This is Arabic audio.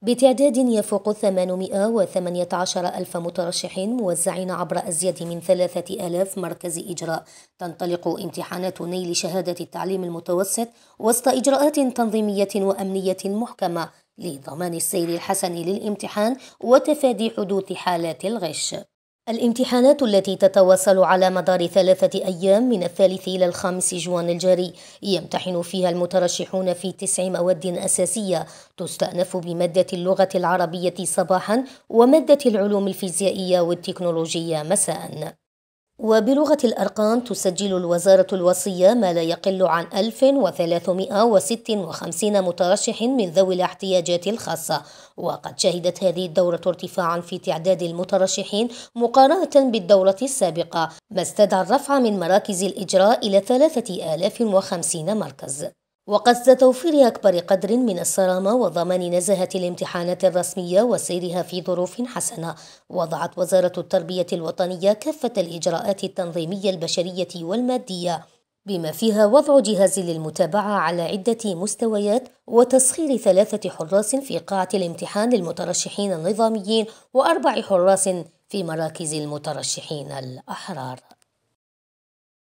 بتعداد يفوق 818 ألف مترشح موزعين عبر أزيد من 3000 مركز إجراء، تنطلق امتحانات نيل شهادة التعليم المتوسط وسط إجراءات تنظيمية وأمنية محكمة لضمان السير الحسن للامتحان وتفادي حدوث حالات الغش. الامتحانات التي تتواصل على مدار 3 أيام من 3 إلى 5 جوان الجاري يمتحن فيها المترشحون في 9 مواد أساسية تستأنف بمادة اللغة العربية صباحا ومادة العلوم الفيزيائية والتكنولوجية مساء. وبلغة الأرقام تسجل الوزارة الوصية ما لا يقل عن 1356 مترشح من ذوي الاحتياجات الخاصة، وقد شهدت هذه الدورة ارتفاعا في تعداد المترشحين مقارنة بالدورة السابقة، ما استدعى الرفع من مراكز الإجراء إلى 3050 مركز. وقصد توفير أكبر قدر من الصرامة وضمان نزاهة الامتحانات الرسمية وسيرها في ظروف حسنة، وضعت وزارة التربية الوطنية كافة الإجراءات التنظيمية البشرية والمادية، بما فيها وضع جهاز للمتابعة على عدة مستويات وتسخير 3 حراس في قاعة الامتحان للمترشحين النظاميين و4 حراس في مراكز المترشحين الأحرار.